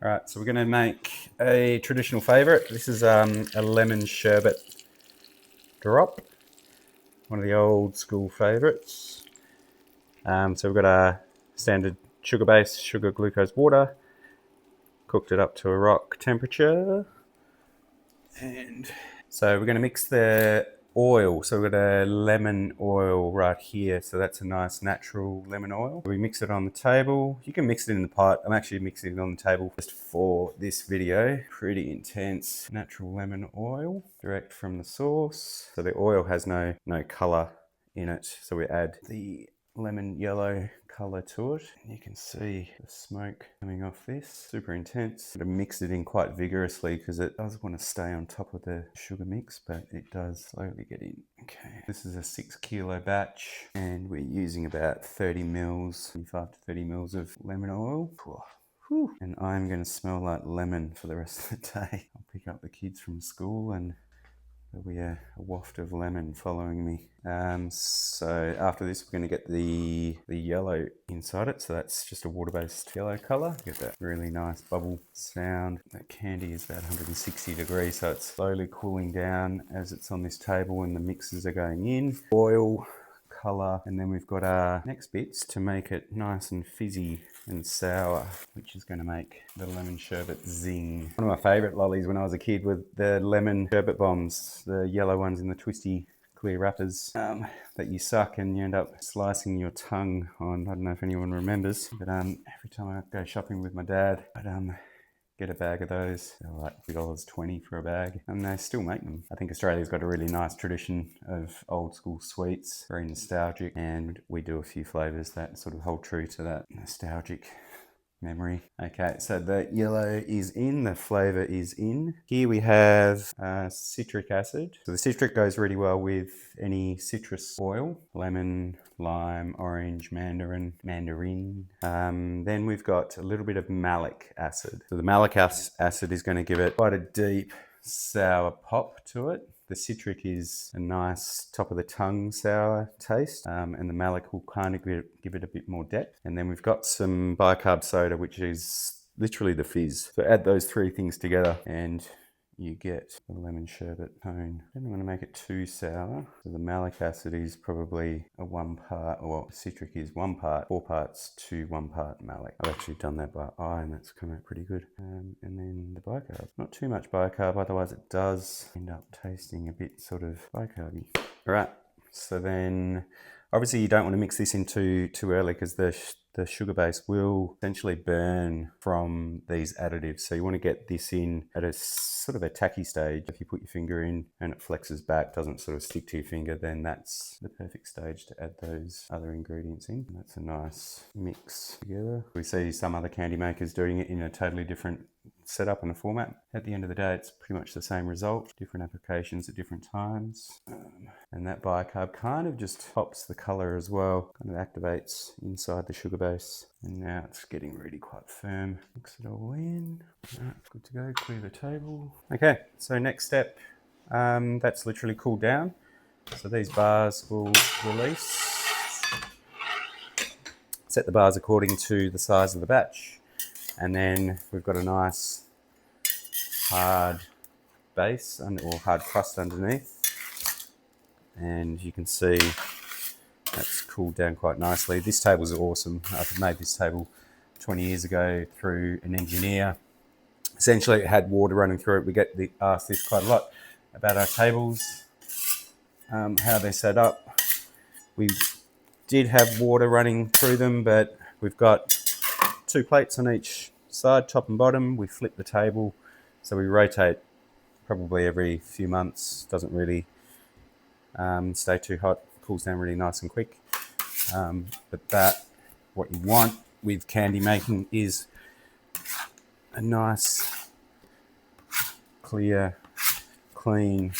All right, so we're going to make a traditional favourite. This is a lemon sherbet drop, one of the old school favourites. So we've got our standard sugar base, sugar, glucose, water, cooked it up to a rock temperature. And so we're going to mix the oil. So we've got a lemon oil right here. So that's a nice natural lemon oil. We mix it on the table. You can mix it in the pot. I'm actually mixing it on the table just for this video. Pretty intense natural lemon oil direct from the source. So the oil has no color in it. So we add the lemon yellow color to it. You can see the smoke coming off this. Super intense. I'm gonna mix it in quite vigorously because it does want to stay on top of the sugar mix, but it does slowly get in. Okay, this is a 6 kilo batch and we're using about 30 mils, 25 to 30 mils of lemon oil. Whew. And I'm going to smell like lemon for the rest of the day. I'll pick up the kids from school and there'll be a waft of lemon following me. So after this, we're going to get the yellow inside it. So that's just a water-based yellow color. Get that really nice bubble sound. That candy is about 160 degrees, so it's slowly cooling down as it's on this table and the mixes are going in. Oil, color, and then we've got our next bits to make it nice and fizzy and sour, which is going to make the lemon sherbet zing. One of my favorite lollies when I was a kid were the lemon sherbet bombs, the yellow ones in the twisty clear wrappers that you suck and you end up slicing your tongue on. I don't know if anyone remembers, but every time I go shopping with my dad, I'd get a bag of those. They're like $2.20 for a bag, and they still make them. I think Australia's got a really nice tradition of old school sweets, very nostalgic, and we do a few flavours that sort of hold true to that nostalgic memory. Okay, so the yellow is in, the flavour is in. Here we have citric acid. So the citric goes really well with any citrus oil, lemon, lime, orange, mandarin. Then we've got a little bit of malic acid. So the malic acid is going to give it quite a deep sour pop to it. The citric is a nice top of the tongue sour taste, and the malic will kind of give it a bit more depth. And then we've got some bicarb soda, which is literally the fizz. So add those three things together and you get the lemon sherbet tone. I don't want to make it too sour. So the malic acid is probably a 1 part, or citric is 1 part, 4 parts to 1 part malic. I've actually done that by eye and that's come out pretty good. And then the bicarb. Not too much bicarb, otherwise it does end up tasting a bit sort of bicarby. All right, so then obviously you don't want to mix this in too early because the sugar base will essentially burn from these additives. So you want to get this in at a sort of a tacky stage. If you put your finger in and it flexes back, doesn't sort of stick to your finger, then that's the perfect stage to add those other ingredients in. And that's a nice mix together. We see some other candy makers doing it in a totally different setup and a format. At the end of the day, it's pretty much the same result, different applications at different times. And that bicarb kind of just pops the color as well, kind of activates inside the sugar base. And now it's getting really quite firm. Mix it all in. Right, good to go, clear the table. Okay, so next step, that's literally cooled down. So these bars will release. Set the bars according to the size of the batch. And then we've got a nice hard base or hard crust underneath. And you can see that's cooled down quite nicely. This table's awesome. I've made this table 20 years ago through an engineer. Essentially it had water running through it. We get asked this quite a lot about our tables, how they're set up. We did have water running through them, but we've got 2 plates on each side, top and bottom. We flip the table, so we rotate probably every few months. Doesn't really stay too hot, cools down really nice and quick. But what you want with candy making is a nice, clear, clean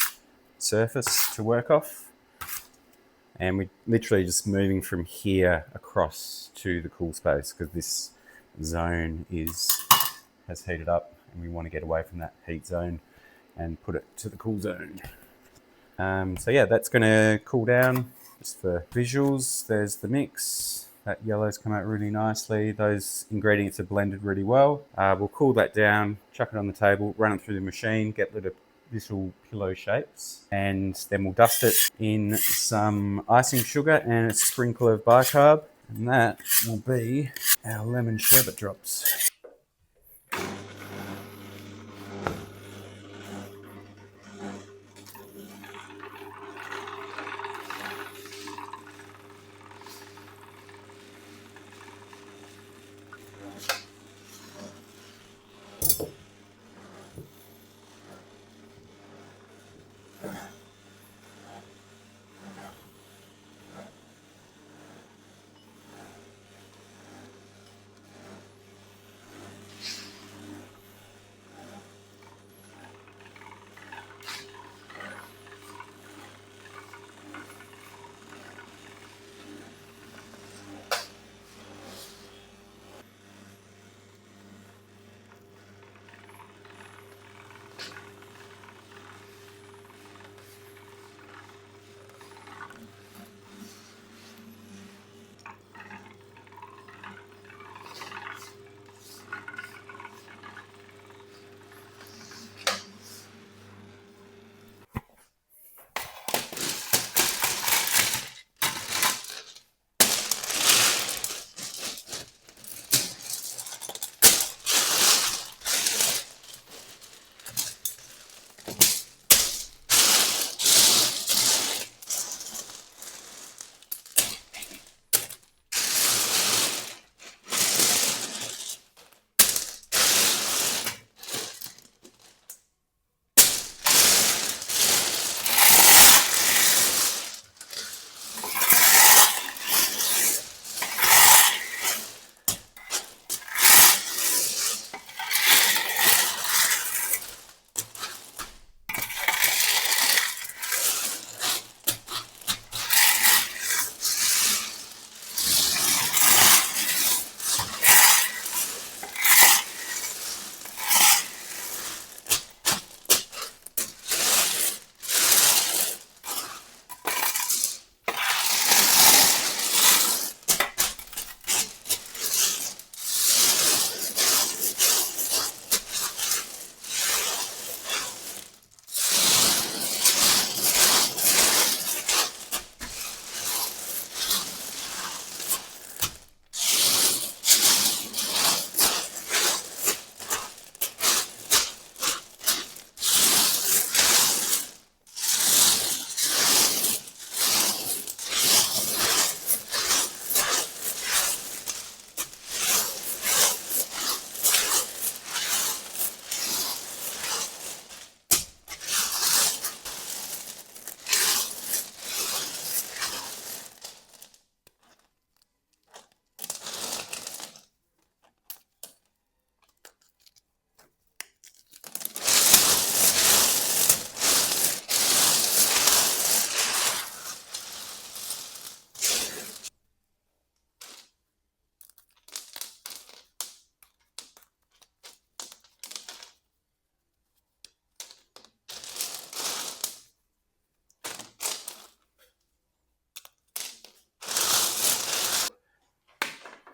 surface to work off. And we're literally just moving from here across to the cool space because this zone has heated up and we want to get away from that heat zone and put it to the cool zone. So yeah, that's going to cool down. Just for visuals, there's the mix. That yellow's come out really nicely. Those ingredients are blended really well. We'll cool that down, chuck it on the table, run it through the machine, get little pillow shapes, and then we'll dust it in some icing sugar and a sprinkle of bicarb, and that will be our lemon sherbet drops.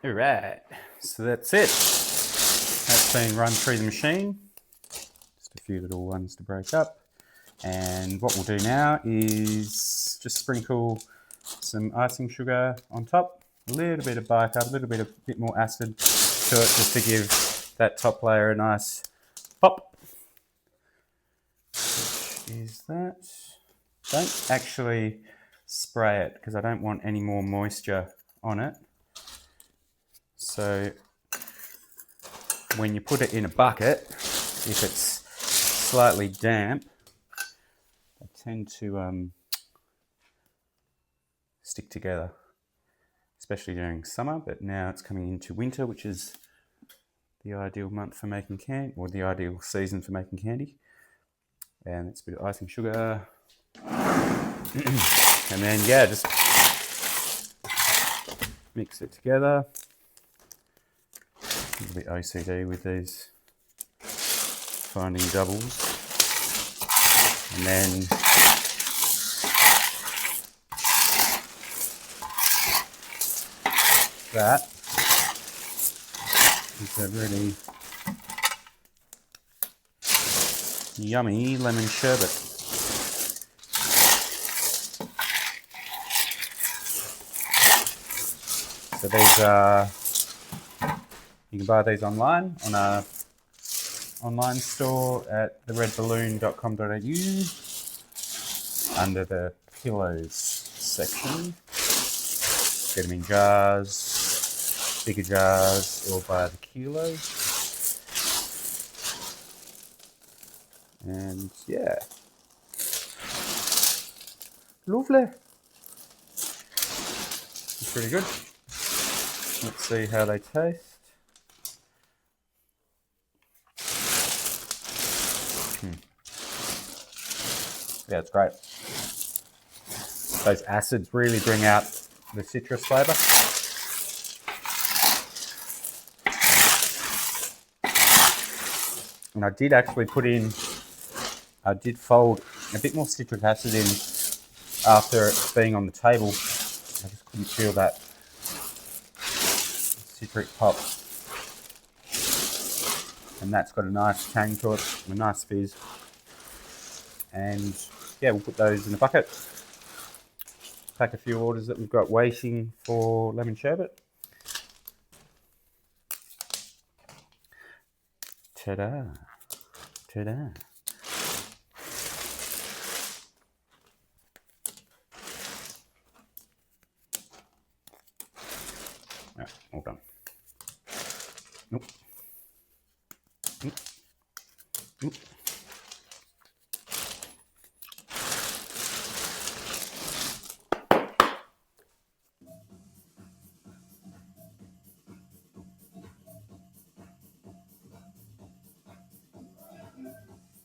All right, so that's it. That's been run through the machine. Just a few little ones to break up. And what we'll do now is just sprinkle some icing sugar on top, a little bit of bicarb, a bit more acid to it, just to give that top layer a nice pop. Which is that. Don't actually spray it because I don't want any more moisture on it. So when you put it in a bucket, if it's slightly damp, they tend to stick together, especially during summer. But now it's coming into winter, which is the ideal month for making candy, or the ideal season for making candy. And it's a bit of icing sugar. And then, yeah, just mix it together. A little bit OCD with these finding doubles. And then that is a really yummy lemon sherbet. So these are, you can buy these online on our online store at theredballoon.com.au under the pillows section. Get them in jars, bigger jars, or by the kilo. And yeah, lovely. It's pretty good. Let's see how they taste. Yeah, it's great. Those acids really bring out the citrus flavour. And I did actually I did fold a bit more citric acid in after it being on the table. I just couldn't feel that citric pop. And that's got a nice tang to it, a nice fizz. And yeah, we'll put those in a bucket. Pack a few orders that we've got waiting for lemon sherbet. Ta-da, ta-da. Right, all done. Nope. Nope. Nope.